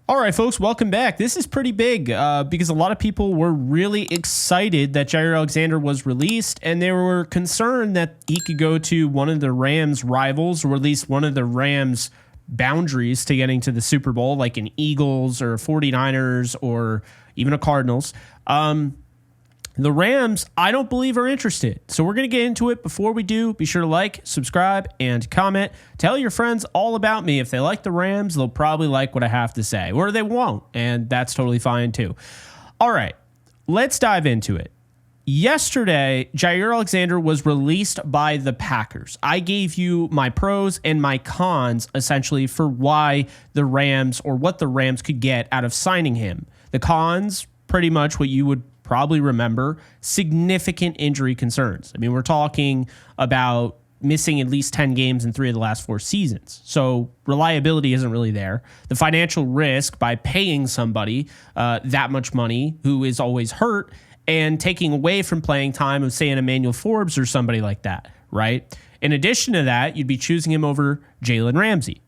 All right, folks, welcome back. This is pretty big because a lot of people were really excited that Jaire Alexander was released, and they were concerned that he could go to one of the Rams' rivals, or at least one of the Rams' boundaries to getting to the Super Bowl, like an Eagles or 49ers or even a Cardinals. The Rams, I don't believe, are interested. So we're going to get into it. Before we do, be sure to like, subscribe, and comment. Tell your friends all about me. If they like the Rams, they'll probably like what I have to say. Or they won't, and that's totally fine too. All right, let's dive into it. Yesterday, Jaire Alexander was released by the Packers. I gave you my pros and my cons, essentially, for why the Rams, or what the Rams could get out of signing him. The cons, pretty much what you would probably remember, significant injury concerns. I mean, we're talking about missing at least 10 games in 3 of the last 4 seasons. So reliability isn't really there. The financial risk by paying somebody that much money who is always hurt and taking away from playing time of, say, an Emmanuel Forbes or somebody like that, right? In addition to that, you'd be choosing him over Jalen Ramsey.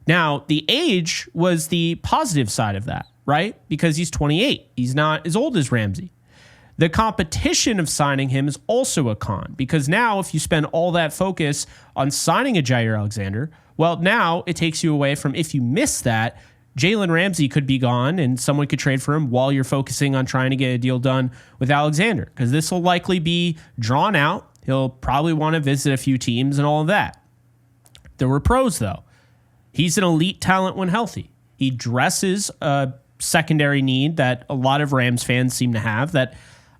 Now, the age was the positive side of that, right? Because he's 28. He's not as old as Ramsey. The competition of signing him is also a con, because now if you spend all that focus on signing a Jaire Alexander, well, now it takes you away from, if you miss that, Jalen Ramsey could be gone and someone could trade for him while you're focusing on trying to get a deal done with Alexander, because this will likely be drawn out. He'll probably want to visit a few teams and all of that. There were pros, though. He's an elite talent when healthy. He dresses a secondary need that a lot of Rams fans seem to have that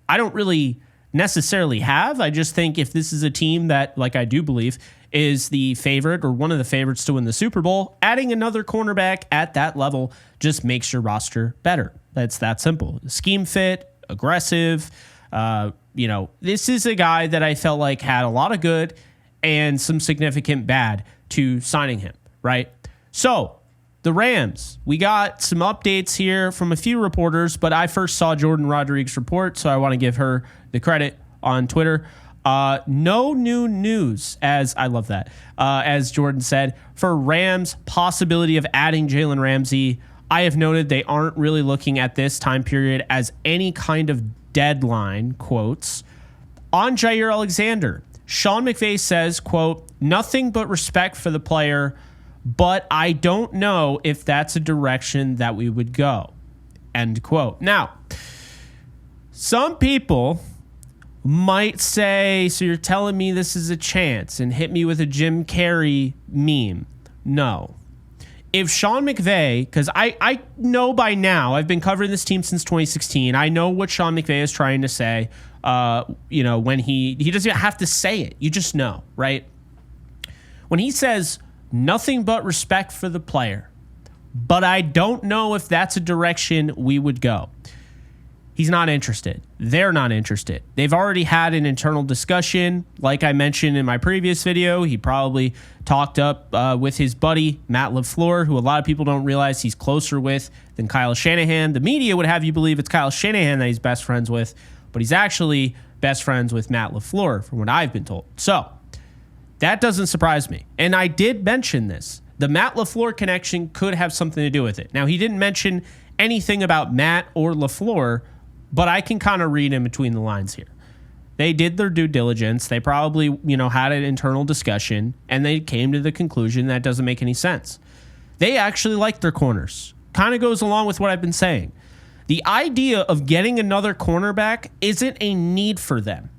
I don't really necessarily have. I just think if this is a team that, like I do believe, is the favorite or one of the favorites to win the Super Bowl, adding another cornerback at that level just makes your roster better. That's that simple. Scheme fit, aggressive. This is a guy that I felt like had a lot of good and some significant bad to signing him, right? So the Rams, we got some updates here from a few reporters, but I first saw Jordan Rodriguez' report, so I want to give her the credit on Twitter. No new news, as I love that, as Jordan said, for Rams' possibility of adding Jalen Ramsey. I have noted they aren't really looking at this time period as any kind of deadline, quotes. On Jaire Alexander, Sean McVay says, quote, "Nothing but respect for the player, but I don't know if that's a direction that we would go," end quote. Now, some people might say, so you're telling me this is a chance, and hit me with a Jim Carrey meme. No. If Sean McVay, because I know by now, I've been covering this team since 2016. I know what Sean McVay is trying to say, when he doesn't even have to say it. You just know, right? When he says, "Nothing but respect for the player, but I don't know if that's a direction we would go," he's not interested. They're not interested. They've already had an internal discussion. Like I mentioned in my previous video, he probably talked up with his buddy, Matt LaFleur, who a lot of people don't realize he's closer with than Kyle Shanahan. The media would have you believe it's Kyle Shanahan that he's best friends with, but he's actually best friends with Matt LaFleur, from what I've been told. So that doesn't surprise me. And I did mention this. The Matt LaFleur connection could have something to do with it. Now, he didn't mention anything about Matt or LaFleur, but I can kind of read in between the lines here. They did their due diligence. They probably, had an internal discussion, and they came to the conclusion that doesn't make any sense. They actually like their corners. Kind of goes along with what I've been saying. The idea of getting another cornerback isn't a need for them.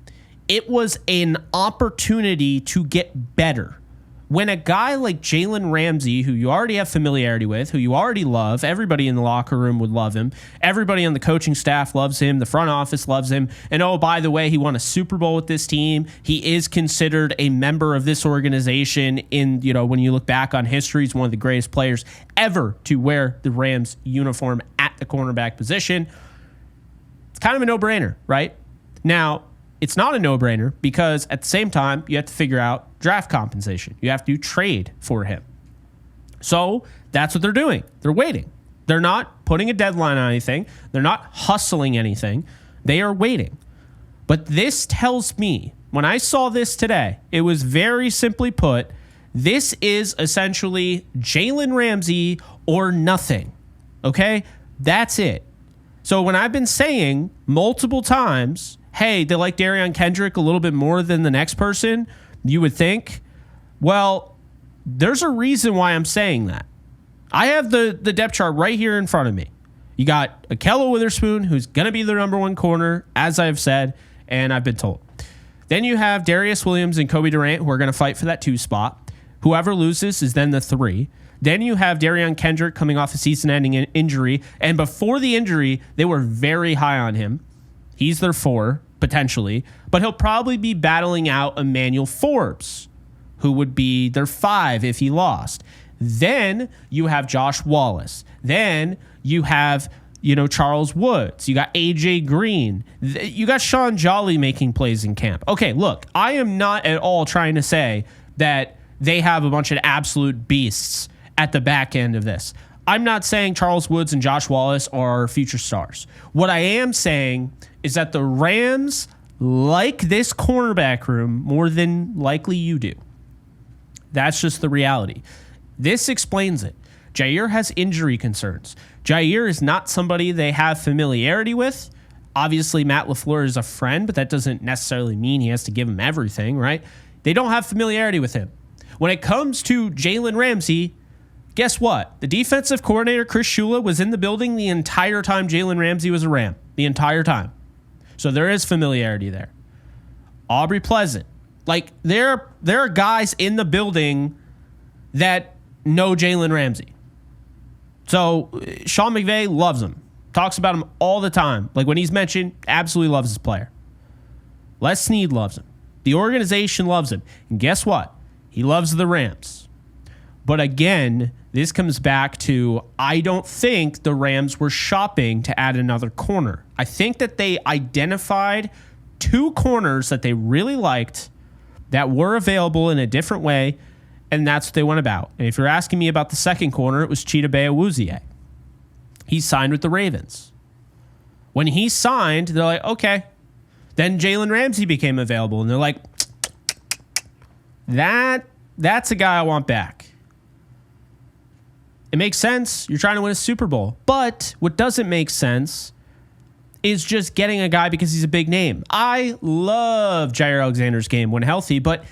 It was an opportunity to get better. When a guy like Jalen Ramsey, who you already have familiarity with, who you already love, everybody in the locker room would love him. Everybody on the coaching staff loves him. The front office loves him. And oh, by the way, he won a Super Bowl with this team. He is considered a member of this organization in, when you look back on history, he's one of the greatest players ever to wear the Rams uniform at the cornerback position. It's kind of a no-brainer, right? Now, it's not a no-brainer because at the same time, you have to figure out draft compensation. You have to trade for him. So that's what they're doing. They're waiting. They're not putting a deadline on anything. They're not hustling anything. They are waiting. But this tells me, when I saw this today, it was very simply put, this is essentially Jalen Ramsey or nothing. Okay? That's it. So when I've been saying multiple times, hey, they like Darion Kendrick a little bit more than the next person, you would think, well, there's a reason why I'm saying that. I have the depth chart right here in front of me. You got Ahkello Witherspoon, who's going to be their number one corner, as I've said, and I've been told. Then you have Darius Williams and Kobe Durant, who are going to fight for that 2 spot. Whoever loses is then the 3. Then you have Darion Kendrick coming off a season-ending injury. And before the injury, they were very high on him. He's their 4, potentially. But he'll probably be battling out Emmanuel Forbes, who would be their 5 if he lost. Then you have Josh Wallace. Then you have, Charles Woods. You got AJ Green. You got Sean Jolly making plays in camp. Okay, look, I am not at all trying to say that they have a bunch of absolute beasts at the back end of this. I'm not saying Charles Woods and Josh Wallace are future stars. What I am saying is that the Rams like this cornerback room more than likely you do. That's just the reality. This explains it. Jaire has injury concerns. Jaire is not somebody they have familiarity with. Obviously, Matt LaFleur is a friend, but that doesn't necessarily mean he has to give him everything, right? They don't have familiarity with him. When it comes to Jalen Ramsey, guess what? The defensive coordinator, Chris Shula, was in the building the entire time Jalen Ramsey was a Ram. The entire time. So there is familiarity there. Aubrey Pleasant. Like, there are guys in the building that know Jalen Ramsey. So Sean McVay loves him. Talks about him all the time. Like, when he's mentioned, absolutely loves his player. Les Snead loves him. The organization loves him. And guess what? He loves the Rams. But again, this comes back to, I don't think the Rams were shopping to add another corner. I think that they identified 2 corners that they really liked that were available in a different way, and that's what they went about. And if you're asking me about the second corner, it was Chidobe Awuzie. He signed with the Ravens. When he signed, they're like, okay. Then Jalen Ramsey became available, and they're like, that's a guy I want back. It makes sense. You're trying to win a Super Bowl. But what doesn't make sense is just getting a guy because he's a big name. I love Jaire Alexander's game when healthy, but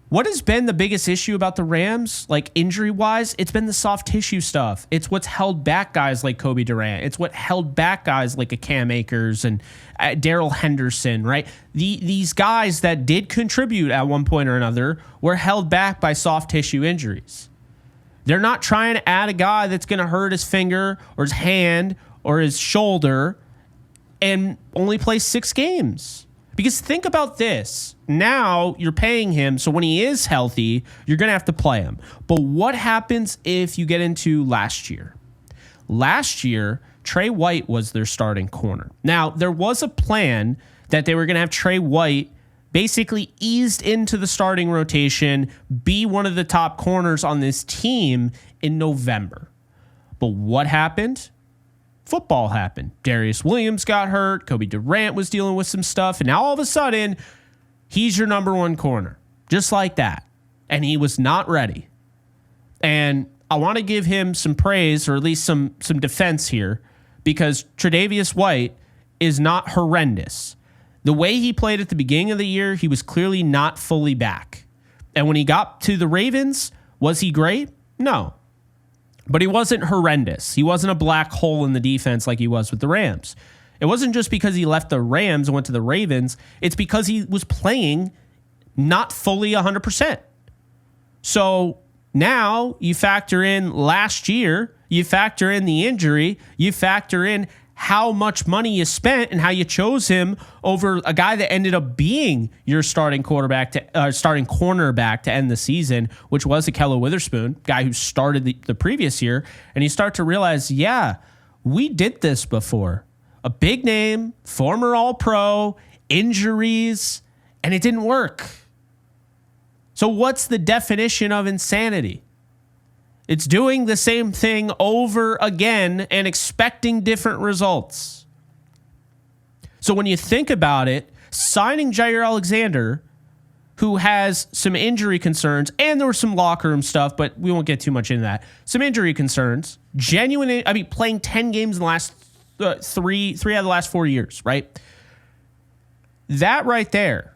what has been the biggest issue about the Rams, like injury-wise? It's been the soft tissue stuff. It's what's held back guys like Kobe Durant. It's what held back guys like a Cam Akers and Darrell Henderson, right? These guys that did contribute at one point or another were held back by soft tissue injuries. They're not trying to add a guy that's going to hurt his finger or his hand or his shoulder and only play 6 games. Because think about this. Now you're paying him, so when he is healthy, you're going to have to play him. But what happens if you get into last year? Last year, Trey White was their starting corner. Now, there was a plan that they were going to have Trey White basically eased into the starting rotation, be one of the top corners on this team in November. But what happened? Football happened. Darius Williams got hurt. Kobe Durant was dealing with some stuff. And now all of a sudden, he's your number one corner. Just like that. And he was not ready. And I want to give him some praise, or at least some defense here, because Tre'Davious White is not horrendous. The way he played at the beginning of the year, he was clearly not fully back. And when he got to the Ravens, was he great? No. But he wasn't horrendous. He wasn't a black hole in the defense like he was with the Rams. It wasn't just because he left the Rams and went to the Ravens. It's because he was playing not fully 100%. So now you factor in last year, you factor in the injury, you factor in how much money you spent and how you chose him over a guy that ended up being your starting cornerback to end the season, which was Ahkello Witherspoon, guy who started the previous year. And you start to realize, yeah, we did this before. A big name, former All-Pro, injuries, and it didn't work. So what's the definition of insanity? It's doing the same thing over again and expecting different results. So when you think about it, signing Jaire Alexander who has some injury concerns, and there was some locker room stuff, but we won't get too much into that. Some injury concerns, playing 10 games in the last three out of the last 4 years, right? That right there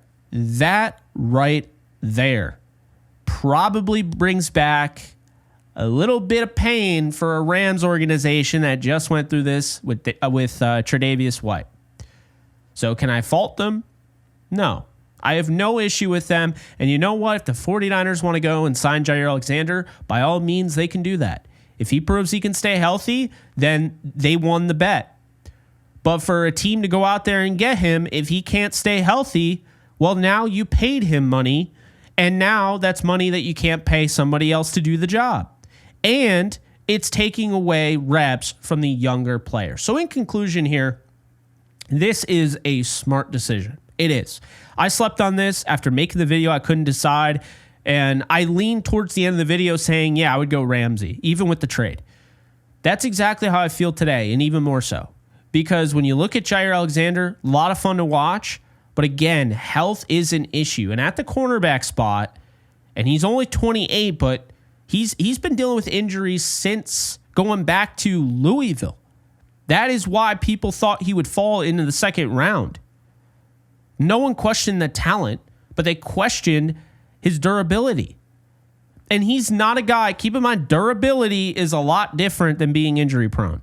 probably brings back a little bit of pain for a Rams organization that just went through this with Tre'Davious White. So can I fault them? No. I have no issue with them. And you know what? If the 49ers want to go and sign Jaire Alexander, by all means, they can do that. If he proves he can stay healthy, then they won the bet. But for a team to go out there and get him, if he can't stay healthy, well, now you paid him money, and now that's money that you can't pay somebody else to do the job. And it's taking away reps from the younger players. So in conclusion here, this is a smart decision. It is. I slept on this after making the video. I couldn't decide. And I leaned towards the end of the video saying, yeah, I would go Ramsey, even with the trade. That's exactly how I feel today, and even more so. Because when you look at Jaire Alexander, a lot of fun to watch. But again, health is an issue. And at the cornerback spot, and he's only 28, but he's been dealing with injuries since going back to Louisville. That is why people thought he would fall into the second round. No one questioned the talent, but they questioned his durability. And he's not a guy, keep in mind, durability is a lot different than being injury prone.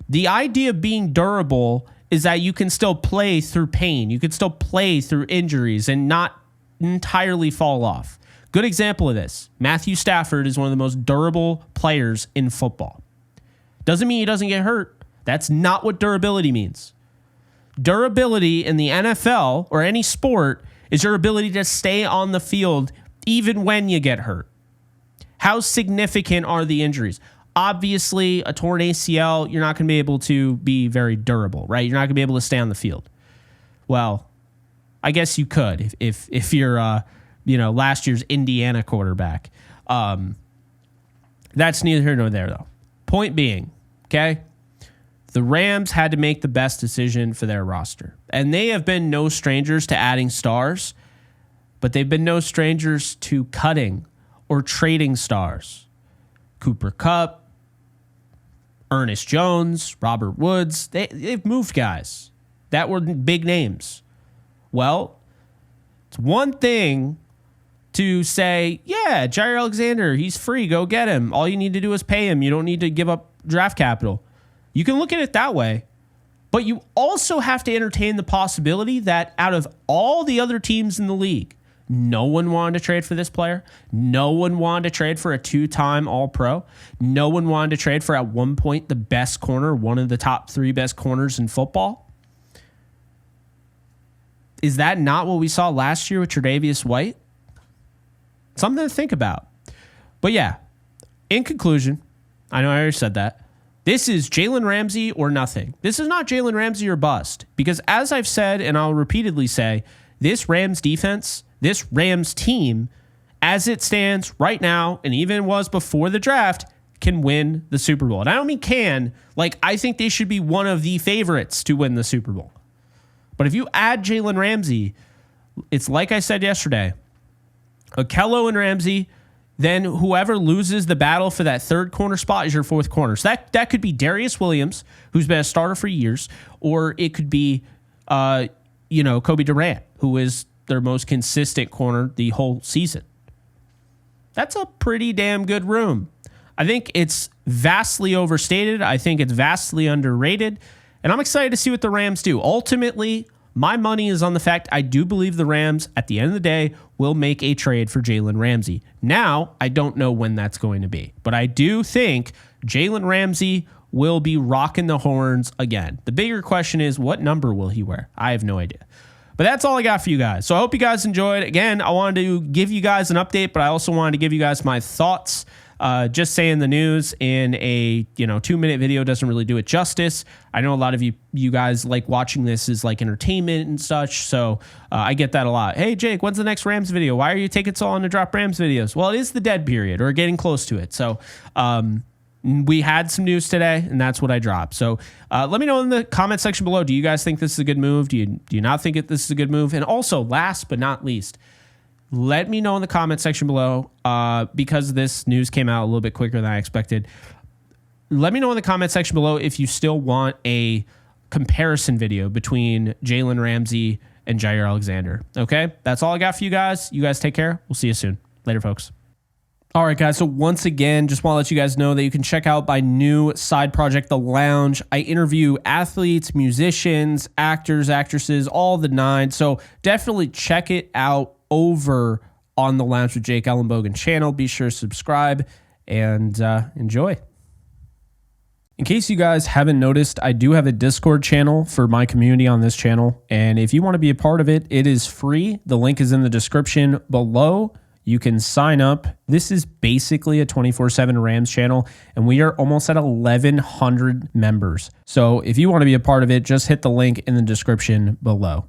The idea of being durable is that you can still play through pain. You can still play through injuries and not entirely fall off. Good example of this. Matthew Stafford is one of the most durable players in football. Doesn't mean he doesn't get hurt. That's not what durability means. Durability in the NFL or any sport is your ability to stay on the field even when you get hurt. How significant are the injuries? Obviously, a torn ACL, you're not going to be able to be very durable, right? You're not going to be able to stay on the field. Well, I guess you could if you're last year's Indiana quarterback. That's neither here nor there, though. Point being, okay, the Rams had to make the best decision for their roster. And they have been no strangers to adding stars, but they've been no strangers to cutting or trading stars. Cooper Kupp, Ernest Jones, Robert Woods, they've moved guys that were big names. Well, it's one thing to say, yeah, Jaire Alexander, he's free, go get him. All you need to do is pay him. You don't need to give up draft capital. You can look at it that way, but you also have to entertain the possibility that out of all the other teams in the league, no one wanted to trade for this player. No one wanted to trade for a two-time All-Pro. No one wanted to trade for, at one point, the best corner, one of the top 3 best corners in football. Is that not what we saw last year with Tre'Davious White? Something to think about. But yeah, in conclusion, I know I already said that. This is Jalen Ramsey or nothing. This is not Jalen Ramsey or bust. Because as I've said, and I'll repeatedly say, this Rams defense, this Rams team, as it stands right now, and even was before the draft, can win the Super Bowl. And I don't mean can. Like, I think they should be one of the favorites to win the Super Bowl. But if you add Jalen Ramsey, it's like I said yesterday, Okello and Ramsey, then whoever loses the battle for that third corner spot is your fourth corner. So that could be Darius Williams, who's been a starter for years, or it could be, Kobe Durant, who is their most consistent corner the whole season. That's a pretty damn good room. I think it's vastly overstated. I think it's vastly underrated. And I'm excited to see what the Rams do. Ultimately, my money is on the fact I do believe the Rams, at the end of the day, will make a trade for Jalen Ramsey. Now, I don't know when that's going to be. But I do think Jalen Ramsey will be rocking the horns again. The bigger question is, what number will he wear? I have no idea. But that's all I got for you guys. So I hope you guys enjoyed. Again, I wanted to give you guys an update, but I also wanted to give you guys my thoughts. Just saying the news in a 2-minute video doesn't really do it justice. I know a lot of you guys like watching this as like entertainment and such, so I get that a lot. Hey Jake, when's the next Rams video? Why are you taking so long to drop Rams videos? Well, it is the dead period or getting close to it. So we had some news today, and that's what I dropped. So let me know in the comment section below. Do you guys think this is a good move? Do you not think this is a good move? And also, last but not least, Let me know in the comment section below, because this news came out a little bit quicker than I expected. Let me know in the comment section below if you still want a comparison video between Jalen Ramsey and Jaire Alexander. Okay, that's all I got for you guys. You guys take care. We'll see you soon. Later, folks. All right, guys. So once again, just want to let you guys know that you can check out my new side project, The Lounge. I interview athletes, musicians, actors, actresses, all the nine. So definitely check it out over on The Lounge with Jake Ellenbogen channel. Be sure to subscribe and enjoy. In case you guys haven't noticed, I do have a Discord channel for my community on this channel. And if you want to be a part of it, it is free. The link is in the description below. You can sign up. This is basically a 24/7 Rams channel, and we are almost at 1,100 members. So if you want to be a part of it, just hit the link in the description below.